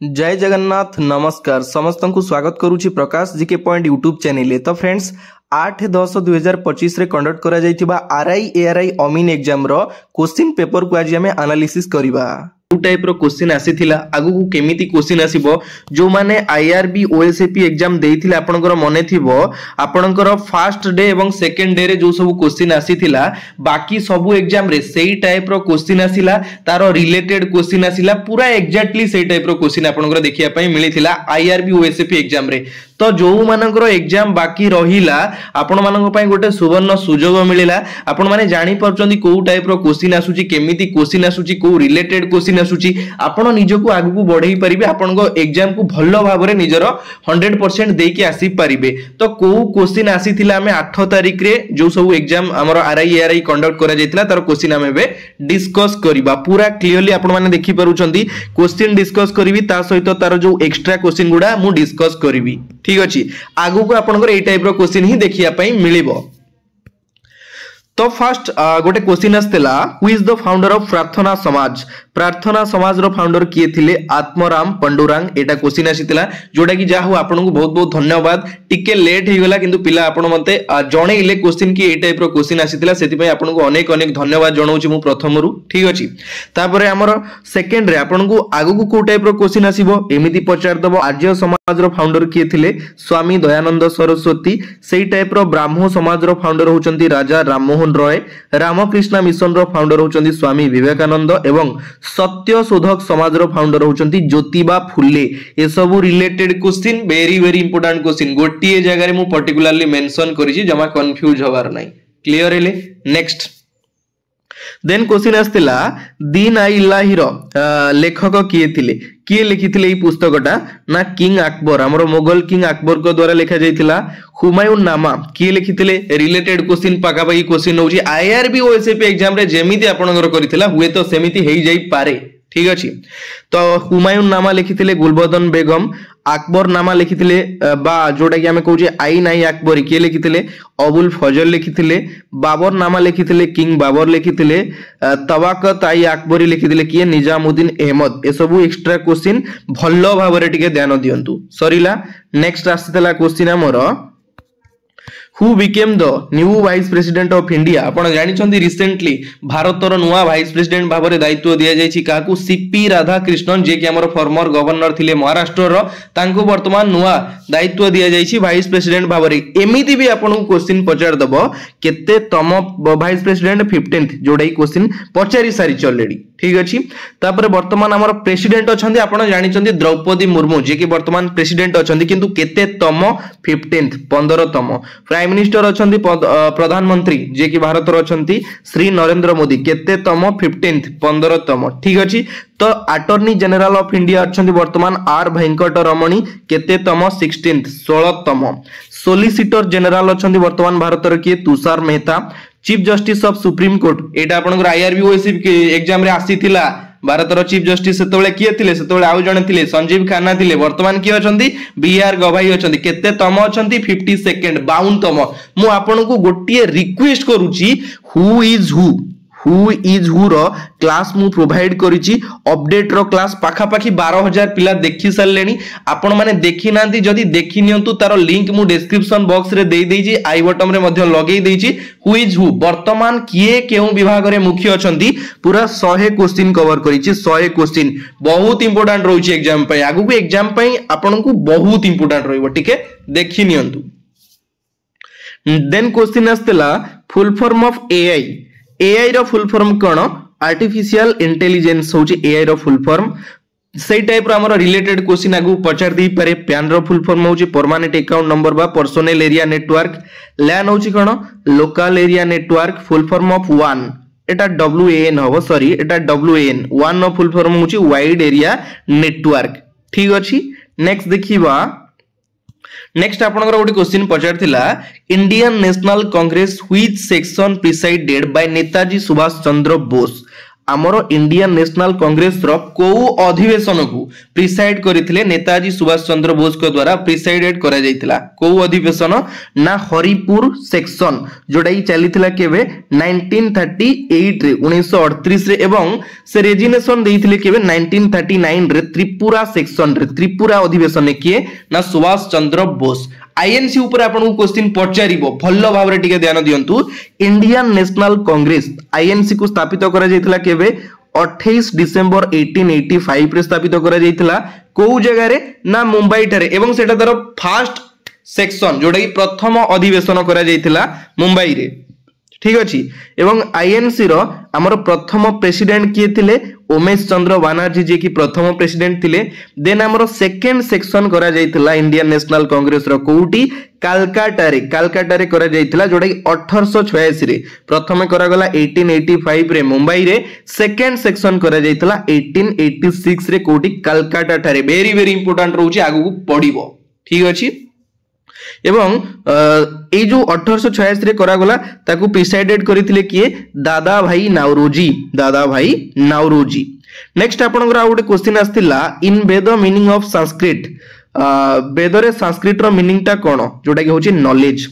जय जगन्नाथ नमस्कार समस्त को स्वागत करुछि प्रकाश जीके पॉइंट यूट्यूब चैनल। तो फ्रेंड्स 8-10-2025 रे कंडक्ट करा जायतिबा आरआई एआरआई अमीन एग्जाम रो क्वेश्चन पेपर को आज हमें एनालिसिस करिबा। टाइप रो क्वेश्चन आसीथिला आगु को केमिति क्वेश्चन आसीबो जो माने आईआरबी ओएसएपी एग्जाम देइथिले आपनकर मने थिबो आपनकर फर्स्ट डे एवं सेकंड डे रे जो सब क्वेश्चन आसीथिला बाकी सब एग्जाम रे सेही टाइप रो क्वेश्चन आसीला तारो रिलेटेड क्वेश्चन आसीला पूरा एग्जैक्टली सेही टाइप रो क्वेश्चन आपनकर देखिया पई मिलिथिला आईआरबी ओएसएपी एग्जाम रे। तो जो मानकर एग्जाम बाकी रहिला आपण मानक पई गोटे सुवर्ण सुजोग मिलिला आपण माने जानि परचंदी को टाइप रो क्वेश्चन आसुची केमिति क्वेश्चन आसुची को रिलेटेड क्वेश्चन आसुची आपण निजको आगु को बढ़ई परिबे आपनको एग्जाम को भलो भाबरे निजरो 100% देकी आसी परिबे। तो को क्वेश्चन आसीथिला हमें 8 तारिख रे जो सब एग्जाम हमर आरआई एआरआई कंडक्ट करा जायतिला तार क्वेश्चन हम एबे डिस्कस करिबा पूरा क्लियरली आपण माने देखि परुचंदी क्वेश्चन डिस्कस करिवि ता सहित तार जो एक्स्ट्रा क्वेश्चन गुडा मु डिस्कस करिवि। ठीक अछि आगु को आपनकर ए टाइप रो क्वेश्चन ही देखिया पई मिलिबो। तो फर्स्ट गोटे क्वेश्चन आस्तेला who is the founder of Prarthana Samaj row founder किए थिले आत्मराम पंडुरांग एटा क्वेश्चन आसीतिला जोटा कि जाहु आपनको बहुत बहुत धन्यवाद टिके लेट ही गला किंतु पिला आपण मते जणेइले क्वेश्चन की ए टाइप रो क्वेश्चन आसीतिला सेति पई आपनको अनेक अनेक धन्यवाद जणाउची मु प्रथम रु। ठीक अछि तापरे हमर सेकंड रे आपनको आगु को टाइप रो क्वेश्चन आसीबो एमिति पचार दबो आर्य समाज रो फाउंडर किए थिले स्वामी दयानंद सरस्वती सेही टाइप रो ब्राह्मो समाज रो फाउंडर होचंती राजा राममोहन रॉय रामकृष्ण मिशन रो फाउंडर होचंती स्वामी विवेकानंद एवं सत्य शोधक समाज रो फाउंडर होचंती ज्योतिबा फुले। ए सब related question very very important question गोटिए जगह रे मु पर्टिकुलरली मेंशन करिछि जमा कंफ्यूज होबार नाही। क्लियर हेले नेक्स्ट देन क्वेश्चन आस्तिला दीन इलाही रो लेखक किए थिले किए लिखिथिले ई पुस्तकटा ना किंग अकबर हमरो मोगल किंग अकबर को द्वारा लिखा जायतिला। हुमायूं नामा किए लिखिथिले रिलेटेड क्वेश्चन पाका पाकी क्वेश्चन होउची आईआरबी ओएसएपी एग्जाम रे जेमिति आपनकर करिथिला हुए तो सेमिति हेई जाई पारे। ठीक अछि तो हुमायूं नामा लिखिथिले गुलबदन बेगम अकबर नामा लिखिथिले बा जोटा कि हमें कहूचे आईन आई अकबरी किए लिखिथिले अबुल फजल लिखिथिले बाबर नामा लिखिथिले किंग बाबर लिखिथिले तवाकत आई अकबरी लिखिथिले किए निजामुद्दीन अहमद। ए सब एक्स्ट्रा क्वेश्चन भलो भाबरे टिके ध्यान दियंतु सरीला। नेक्स्ट आसीतला क्वेश्चन हमर Who became the new vice president of India? आपण जानि छथि रिसेंटली भारतर नुवा वाइस प्रेसिडेंट भाबरे दायित्व दिया जायछि काकू सीपी राधाकृष्णन जे कि हमर फॉर्मर गवर्नर थिले महाराष्ट्र रो तांको वर्तमान नुवा दायित्व दिया जायछि वाइस प्रेसिडेंट भाबरे। एमिति भी आपण क्वेश्चन पचार दबो केते तम वाइस प्रेसिडेंट 15th जोडै क्वेश्चन पचारि सारी ऑलरेडी। ठीक अछि तापर वर्तमान हमर प्रेसिडेंट अछंती आपण जानि छथि द्रौपदी मुर्मू जे कि वर्तमान प्रेसिडेंट अछंती किंतु केते तम 15th 15 तम प्राइम मिनिस्टर अछंती प्रधानमंत्री जे कि भारत रो अछंती श्री नरेंद्र मोदी केते तम 15th 15 तम। ठीक अछि तो अटॉर्नी जनरल ऑफ इंडिया अछंती वर्तमान आर वेंकट रमणी केते तम 16th 16 तम। सोलिसिटर जनरल अछंती वर्तमान भारत रो किए Tushar Mehta. Chief justice of supreme court एटा आपनकर आईआरबी ओएसएपी एग्जाम रे आसीथिला भारत रो चीफ जस्टिस सेतोले किए थिले सेतोले आउ जणे थिले संजीव खन्ना थिले वर्तमान किए अछंती बीआर गवाई अछंती केते तम अछंती 52nd 52 तम। मु आपनको गोटिए रिक्वेस्ट करूची हु इज हु रो क्लास मु प्रोवाइड करिछि अपडेट रो क्लास पाखा पाखी 12000 पिला देखि सल्लेनी आपण माने देखि नांती जदी देखि नियंतु तारो लिंक मु डिस्क्रिप्शन बॉक्स रे देई देइछि आई बटन रे मध्ये लगेई देइछि। हु इज हु वर्तमान किए केउ विभाग रे मुख्य अछंती पूरा 100 क्वेश्चन कवर करिछि 100 क्वेश्चन बहुत इंपोर्टेंट रहउछि एग्जाम पई आगु को एग्जाम पई आपनको बहुत इंपोर्टेंट रहइबो ठीक है देखि नियंतु। देन क्वेश्चन आस्तेला फुल फॉर्म ऑफ एआई रो फुल फॉर्म कोन आर्टिफिशियल इंटेलिजेंस होची एआई रो फुल फॉर्म सेही टाइप रो हमर रिलेटेड क्वेश्चन आगु पचार दी पारे। पैन रो फुल फॉर्म होची परमानेंट अकाउंट नंबर बा पर्सनल एरिया नेटवर्क। लैन होची कोन local area network full form of वन एटा WAN हो सॉरी एटा WAN वन नो फुल फॉर्म होची वाइड एरिया नेटवर्क। ठीक अछि नेक्स्ट देखिबा नेक्स्ट आपनकर गोटे क्वेश्चन पचार थिला Indian National Congress which section presided by Netaji Subhash Chandra Bose आमर इंडियन नेशनल कांग्रेस रो को अधिवेशन को प्रिसाइड करथिले नेताजी सुभाष चंद्र बोस को द्वारा प्रिसाइडेड करा जायतिला को अधिवेशन ना हरिपुर सेक्शन जोडा ही चलीथिला केबे 1938 रे 1938 रे एवं से रेजिग्नेशन देइथिले केबे 1939 रे त्रिपुरा सेक्शन रे त्रिपुरा अधिवेशन किए ना सुभाष चंद्र बोस आईएनसी ऊपर आपन क्वेश्चन पचारिबो भल्लो भाबरे टिके ध्यान दियंतु इंडियन नेशनल कांग्रेस आईएनसी को स्थापित करा जायतिला केबे 28 डिसेंबर 1885 रे स्थापित करा जायतिला को जगह रे ना मुंबई ठारे एवं सेटा तार फर्स्ट सेक्शन जोडा कि प्रथम अधिवेशन करा जायतिला मुंबई रे ठीक अछि एवं आईएनसी रो हमर प्रथम प्रेसिडेंट किए थिले उमेश चंद्र बनर्जी जी की प्रथम प्रेसिडेंट थिले देन हमर सेकंड सेक्शन करा जायतिला इंडियन नेशनल कांग्रेस रो कोउटी कलकत्ता रे करा जायतिला जोडा कि 1886 रे प्रथम करा गला 1885 रे मुंबई रे सेकंड सेक्शन करा जायतिला 1886 रे कोउटी कलकत्ता ठारे वेरी वेरी इंपोर्टेंट रहउची आगु पडिबो ठीक अछि एवं ए जो 1886 रे करा गला ताकू प्रिसाइडेड करिथिले किए दादा भाई नाउरोजी नेक्स्ट आपनकर आ गोटे क्वेश्चन आस्तिला in Veda meaning of Sanskrit Veda रे संस्कृत रो मीनिंग ता कोन जोटा कि होची knowledge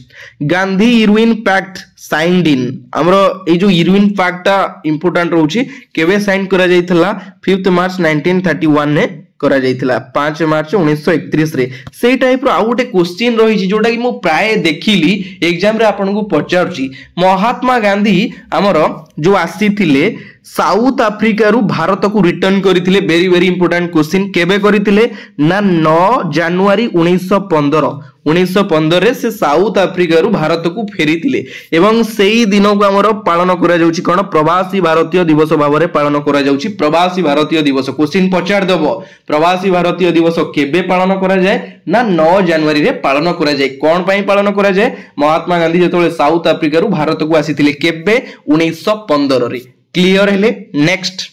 Gandhi Irwin pact signed in हमरो ए जो इरविन पैक्ट ता इंपोर्टेंट रहउची केबे साइन करा जायतिला 5 मार्च 1931 ने करा जायतिला 5 मार्च 1931 रे सेही टाइप रो आ गोटे क्वेश्चन रही छि जोटा कि मु प्राय देखिली एग्जाम रे आपन को पचारछि महात्मा गांधी हमरो जो आसीथिले साउथ अफ्रीका रु भारत को रिटर्न करिथिले वेरी वेरी इंपोर्टेंट क्वेश्चन केबे करिथिले ना 9 जनवरी 1915 रे से साउथ अफ्रीका रु भारत को फेरिथिले एवं सेही दिन को हमरो पालन करा जाउछि कोन प्रवासी भारतीय दिवस भाबरे पालन करा जाउछि प्रवासी भारतीय दिवस क्वेश्चन पचार दबो प्रवासी भारतीय दिवस केबे पालन करा जाय ना 9 जनवरी रे पालन करा जाय कोन पई पालन करा जाय महात्मा गांधी जेतोले साउथ अफ्रीका रु भारत को आसीथिले केबे 1915 रे क्लियर हेले नेक्स्ट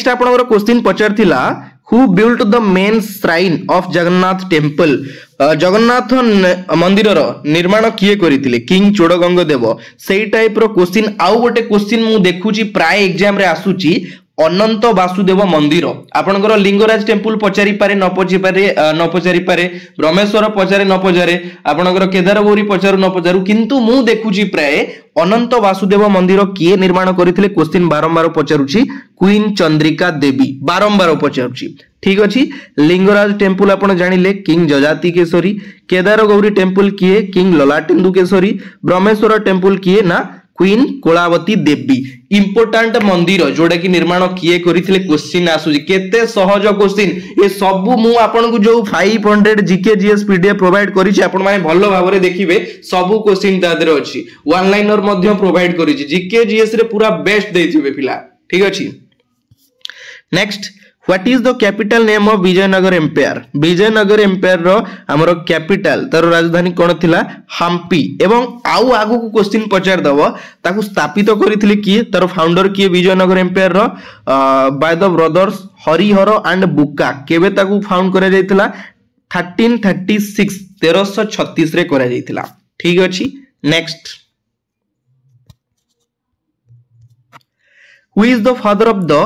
आपनकर क्वेश्चन पचार थिला who built the main shrine of Jagannath temple Jagannath मंदिर रो निर्माण किए करिथिले किंग चोडगंग देव सेही टाइप रो क्वेश्चन आउ गोटे क्वेश्चन मु देखुची प्राय एग्जाम रे आसुची अनंत वासुदेव मंदिर आपनकर लिंगराज टेम्पल पचारि पारे न पचारि पारे ब्रह्मेश्वर पचारे न पचारे आपनकर केदार गौरी पचारु न पचारु किंतु मु देखुची प्राय अनंत वासुदेव मंदिर किए निर्माण करिथिले क्वेश्चन बारंबार पचारुची क्वीन चंद्रिका देवी बारंबार पचारुची ठीक अछि लिंगराज टेम्पल आपण जानिले किंग जजाति केसरी केदार गौरी टेम्पल किए किंग ललाटेन्दु केसरी ब्रह्मेश्वर टेम्पल किए ना क्वीन कोलावती देवी इंपोर्टेंट मंदिर जोड़ा कि निर्माण किए करिथिले क्वेश्चन आसुजी केते सहज क्वेश्चन ए सब मु आपन को जो 500 जीके जीएस पीडीएफ प्रोवाइड करिछि आपन माने भलो भाबरे देखिबे सब क्वेश्चन तादर अछि वन लाइनर मध्य प्रोवाइड करिछि जीके जीएस रे पूरा बेस्ट देथिबे पिला ठीक अछि next what is the capital name of Vijayanagara empire रो हमरो कैपिटल तार राजधानी कोन थिला हम्पी एवं आउ आगु को क्वेश्चन पचार दबो ताकू स्थापित करिथिले की तार फाउंडर की विजयनगर एम्पायर रो by the brothers Harihara and Bukka केबे ताकू फाउंड करा जायतिला 1336 रे करा जायतिला ठीक अछि next Who is the father of the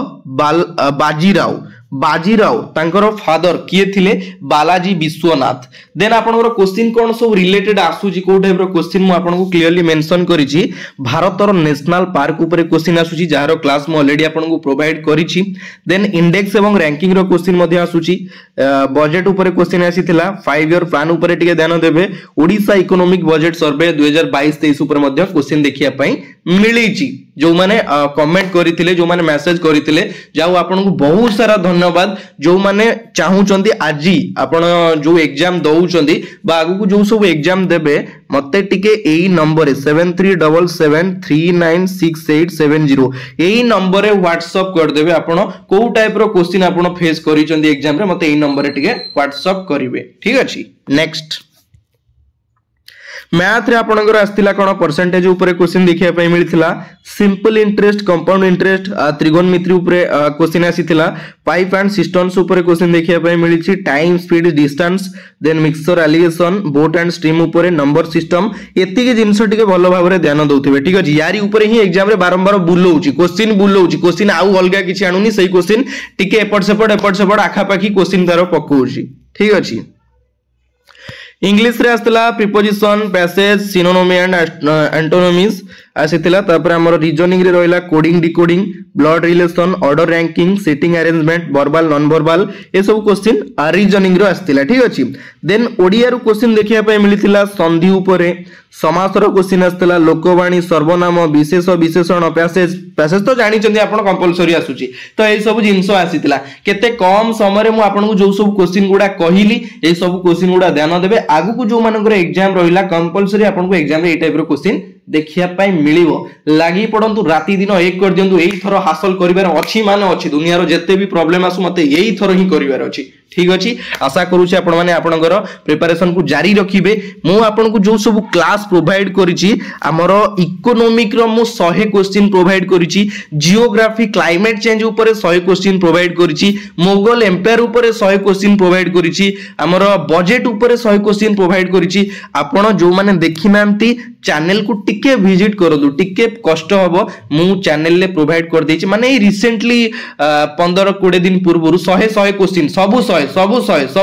Bajirao तांकर फादर किए थिले बालाजी विश्वनाथ देन आपनकर क्वेश्चन कोन सब रिलेटेड आसुची को टाइप रो क्वेश्चन मु आपन को क्लियरली मेंशन करिछि भारतर नेशनल पार्क ऊपर क्वेश्चन आसुची जहार क्लास मु ऑलरेडी आपन को प्रोवाइड करिछि देन इंडेक्स एवं रैंकिंग रो क्वेश्चन मध्ये आसुची बजट ऊपर क्वेश्चन आसीथिला 5 ईयर प्लान ऊपर टिके ध्यान देबे ओडिसा इकोनॉमिक बजट सर्वे 2022-23 ऊपर मध्ये क्वेश्चन देखिया पई मिलिछि जो माने कमेंट करिथिले जो माने मेसेज करिथिले जाऊ आपन को बहुत सारा धन्यवाद जो माने चाहूचंदी आजी आपण जो एग्जाम दउचंदी बा आगु को जो सब एग्जाम देबे मते टिके एई नंबर 7377396870 एई नंबर रे व्हाट्सएप कर देबे आपण को टाइप रो क्वेश्चन आपण फेस करिचंदी एग्जाम रे मते एई नंबर रे टिके व्हाट्सएप करिवे ठीक अछि नेक्स्ट मैथ रे आपनकर आस्तिला कोन परसेंटेज ऊपर क्वेश्चन देखिया पय मिलिथिला simple interest compound interest trigonometry ऊपर क्वेश्चन आसीथिला पाइप एंड सिस्टम्स ऊपर क्वेश्चन देखिया पय मिलिछि time speed distance then mixture alligation boat and stream ऊपर नंबर सिस्टम एति के जिंस टिके भलो भाबरे ध्यान दउथिबे ठीक अछि यारी ऊपर ही एग्जाम रे बारंबार बुलौछि क्वेश्चन आउ अलगा किछि आनुनी सही क्वेश्चन टिके एपट सेपट आखा पाखी क्वेश्चन तारो पकोछि ठीक अछि इंग्लिश रे आस्तला preposition passage synonym and antonyms आसीथिला तापर हमर रीजनिंग रे रहला coding decoding blood relation order ranking sitting arrangement verbal non verbal ए सब क्वेश्चन रीजनिंग रो आसीथिला ठीक अछि देन ओडिया रो क्वेश्चन देखिया पय मिलिथिला संधि ऊपर समास रो क्वेश्चन आस्तला लोकवाणी सर्वनाम विशेष विशेषण पैसेज तो जानि चंदी आपण कंपलसरी आसुची तो ए सब जिंस आसीथिला केते कम समय रे मु आपण को जो सब क्वेश्चन गुडा कहिली ए सब क्वेश्चन गुडा ध्यान देबे आगु को जो मानकर एग्जाम रहिला कंपलसरी आपण को एग्जाम रे ए टाइप रो क्वेश्चन देखिया पाई मिलिवो लागि पडंतु राती दिन एक कर दियंतु एई थरो हासिल करिवार अछि माने अछि दुनिया रो जत्ते भी प्रॉब्लम आसु मते एई थरो ही करिवार अछि ठीक अछि आशा करू छी आपण माने आपनकर प्रिपरेशन को जारी रखिबे मु आपण को जो सब क्लास प्रोवाइड करिछि हमरो इकोनॉमिक रो मु 100 क्वेश्चन प्रोवाइड करिछि जियोग्राफी क्लाइमेट चेंज ऊपर 100 क्वेश्चन प्रोवाइड करिछि मोगल एम्पायर ऊपर 100 क्वेश्चन प्रोवाइड करिछि हमरो बजेट ऊपर 100 क्वेश्चन प्रोवाइड करिछि आपण जो माने देखिनांती चैनल को टिके विजिट करदु टिके कष्ट हबो मु चैनल ले प्रोवाइड कर देछि माने रिसेंटली 15-20 दिन पूर्व 100 क्वेश्चन सब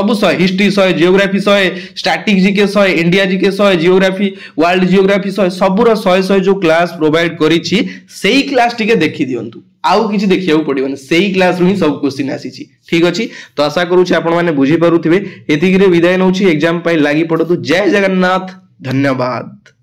100 history 100 geography 100 static GK 100 India GK 100 geography world geography 100 सबुर 100 जो क्लास प्रोवाइड करिछि सेही क्लास टिके देखि दियंतु आउ किछि देखिया पड़िबन सेही क्लास रू ही सब क्वेश्चन आसीछि ठीक अछि तो आशा करू छी आपण माने बुझी पारुथिबे एतिगिरे विदाय नउछि एग्जाम पाई लागि पडतु जय जगन्नाथ धन्यवाद।